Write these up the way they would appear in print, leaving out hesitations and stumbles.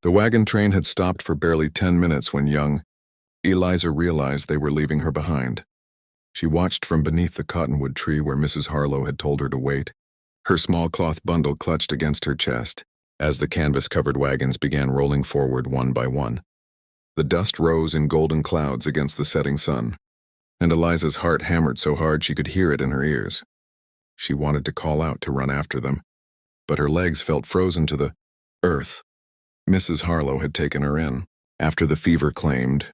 The wagon train had stopped for barely 10 minutes when young Eliza realized they were leaving her behind. She watched from beneath the cottonwood tree where Mrs. Harlow had told her to wait, her small cloth bundle clutched against her chest, as the canvas-covered wagons began rolling forward one by one. The dust rose in golden clouds against the setting sun, and Eliza's heart hammered so hard she could hear it in her ears. She wanted to call out to run after them, but her legs felt frozen to the earth. Mrs. Harlow had taken her in, after the fever claimed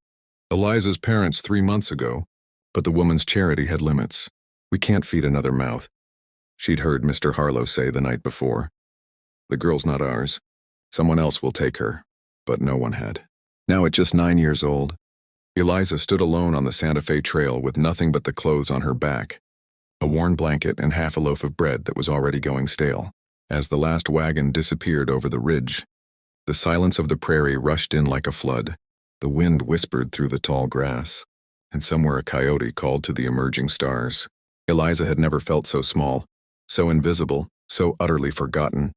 Eliza's parents 3 months ago, but the woman's charity had limits. "We can't feed another mouth," she'd heard Mr. Harlow say the night before. "The girl's not ours. Someone else will take her," but no one had. Now at just 9 years old, Eliza stood alone on the Santa Fe Trail with nothing but the clothes on her back, a worn blanket and half a loaf of bread that was already going stale. As the last wagon disappeared over the ridge, the silence of the prairie rushed in like a flood. The wind whispered through the tall grass, and somewhere a coyote called to the emerging stars. Eliza had never felt so small, so invisible, so utterly forgotten.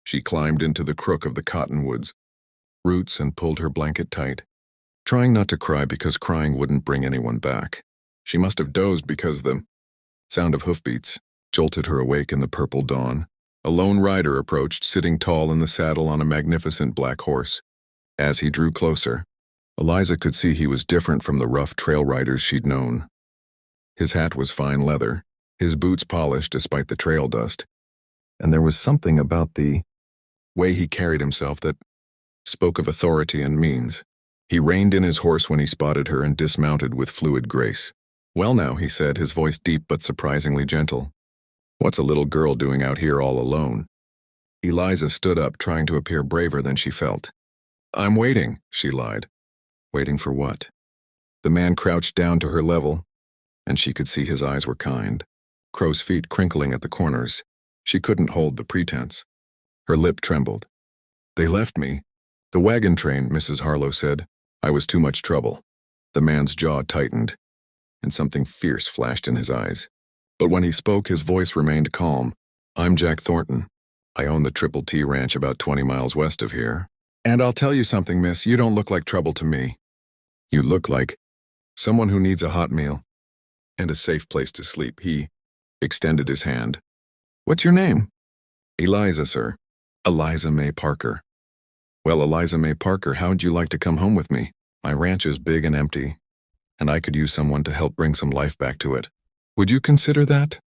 She climbed into the crook of the cottonwoods roots and pulled her blanket tight, trying not to cry because crying wouldn't bring anyone back. She must have dozed because the sound of hoofbeats jolted her awake in the purple dawn. A lone rider approached, sitting tall in the saddle on a magnificent black horse. As he drew closer, Eliza could see he was different from the rough trail riders she'd known. His hat was fine leather, his boots polished despite the trail dust, and there was something about the way he carried himself that spoke of authority and means. He reined in his horse when he spotted her and dismounted with fluid grace. "Well now," he said, his voice deep but surprisingly gentle. "What's a little girl doing out here all alone?" Eliza stood up, trying to appear braver than she felt. "I'm waiting," she lied. Waiting for what? The man crouched down to her level, and she could see his eyes were kind, crow's feet crinkling at the corners. She couldn't hold the pretense. Her lip trembled. "They left me. The wagon train," Mrs. Harlow said. "I was too much trouble." The man's jaw tightened, and something fierce flashed in his eyes. But when he spoke, his voice remained calm. "I'm Jack Thornton. I own the Triple T Ranch about 20 miles west of here. And I'll tell you something, miss, you don't look like trouble to me. You look like someone who needs a hot meal and a safe place to sleep." He extended his hand. "What's your name?" "Eliza, sir. Eliza May Parker." "Well, Eliza May Parker, how'd you like to come home with me? My ranch is big and empty, and I could use someone to help bring some life back to it. Would you consider that?"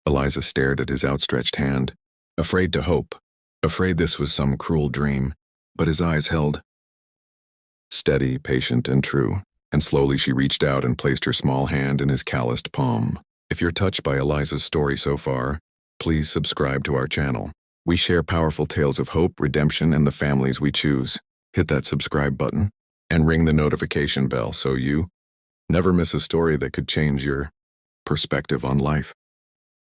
Eliza stared at his outstretched hand, afraid to hope, afraid this was some cruel dream, but his eyes held. Steady, patient, and true, and slowly she reached out and placed her small hand in his calloused palm. If you're touched by Eliza's story so far, please subscribe to our channel. We share powerful tales of hope, redemption, and the families we choose. Hit that subscribe button and ring the notification bell so you never miss a story that could change your perspective on life.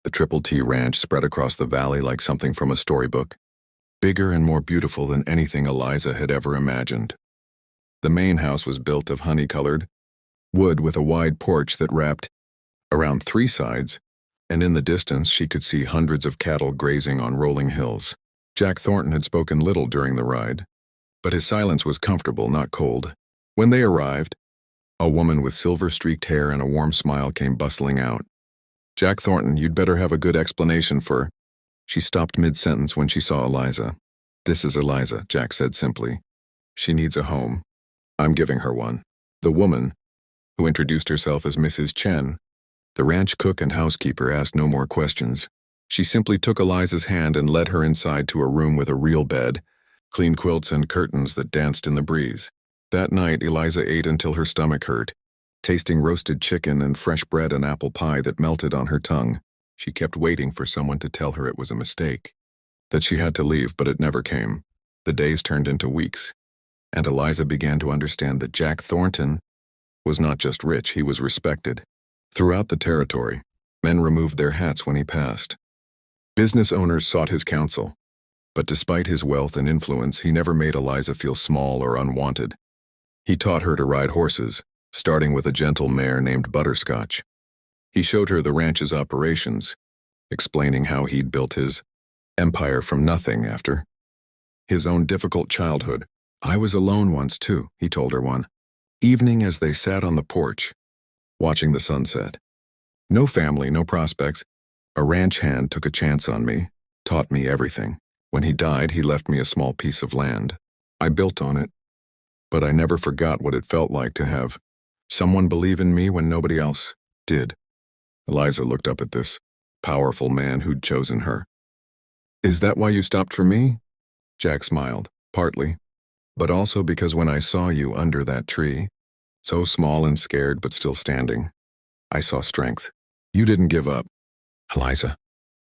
The Triple T Ranch spread across the valley like something from a storybook, bigger and more beautiful than anything Eliza had ever imagined. The main house was built of honey-colored wood with a wide porch that wrapped around 3 sides, and in the distance she could see hundreds of cattle grazing on rolling hills. Jack Thornton had spoken little during the ride, but his silence was comfortable, not cold. When they arrived, a woman with silver-streaked hair and a warm smile came bustling out. "Jack Thornton, you'd better have a good explanation for—" She stopped mid-sentence when she saw Eliza. "This is Eliza," Jack said simply. "She needs a home. I'm giving her one." The woman, who introduced herself as Mrs. Chen, the ranch cook and housekeeper, asked no more questions. She simply took Eliza's hand and led her inside to a room with a real bed, clean quilts and curtains that danced in the breeze. That night, Eliza ate until her stomach hurt, tasting roasted chicken and fresh bread and apple pie that melted on her tongue. She kept waiting for someone to tell her it was a mistake, that she had to leave, but it never came. The days turned into weeks, and Eliza began to understand that Jack Thornton was not just rich, he was respected. Throughout the territory, men removed their hats when he passed. Business owners sought his counsel, but despite his wealth and influence, he never made Eliza feel small or unwanted. He taught her to ride horses, starting with a gentle mare named Butterscotch. He showed her the ranch's operations, explaining how he'd built his empire from nothing after his own difficult childhood. I was alone once too, he told her one evening as they sat on the porch, watching the sunset. No family, no prospects. A ranch hand took a chance on me, taught me everything. When he died, he left me a small piece of land. I built on it, but I never forgot what it felt like to have someone believe in me when nobody else did. Eliza looked up at this powerful man who'd chosen her. Is that why you stopped for me? Jack smiled, partly, but also because when I saw you under that tree, so small and scared but still standing, I saw strength. You didn't give up, Eliza,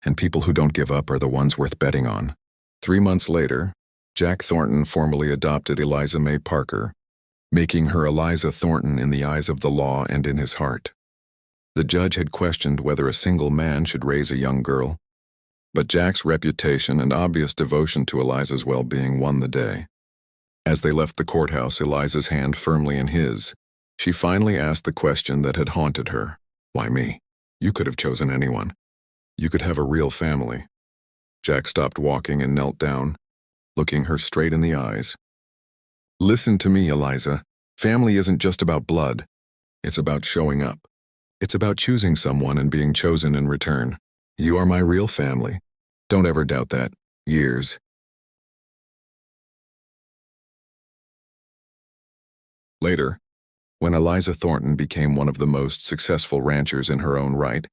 and people who don't give up are the ones worth betting on. 3 months later, Jack Thornton formally adopted Eliza May Parker, making her Eliza Thornton in the eyes of the law and in his heart. The judge had questioned whether a single man should raise a young girl, but Jack's reputation and obvious devotion to Eliza's well-being won the day. As they left the courthouse, Eliza's hand firmly in his, she finally asked the question that had haunted her. Why me? You could have chosen anyone. You could have a real family. Jack stopped walking and knelt down, looking her straight in the eyes. Listen to me, Eliza. Family isn't just about blood. It's about showing up. It's about choosing someone and being chosen in return. You are my real family. Don't ever doubt that. Years. Later, when Eliza Thornton became one of the most successful ranchers in her own right,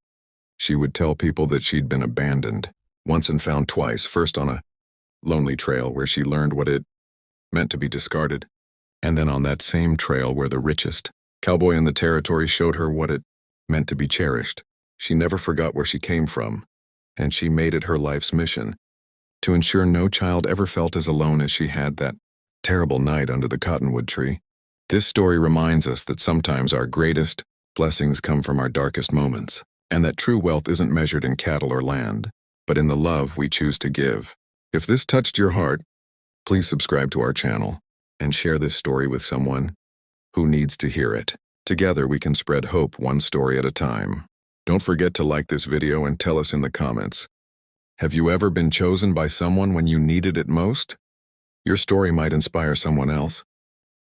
she would tell people that she'd been abandoned, once and found twice, first on a lonely trail where she learned what it meant to be discarded, and then on that same trail where the richest cowboy in the territory showed her what it meant to be cherished. She never forgot where she came from, and she made it her life's mission to ensure no child ever felt as alone as she had that terrible night under the cottonwood tree. This story reminds us that sometimes our greatest blessings come from our darkest moments, and that true wealth isn't measured in cattle or land, but in the love we choose to give. If this touched your heart, please subscribe to our channel and share this story with someone who needs to hear it. Together we can spread hope one story at a time. Don't forget to like this video and tell us in the comments. Have you ever been chosen by someone when you needed it most? Your story might inspire someone else.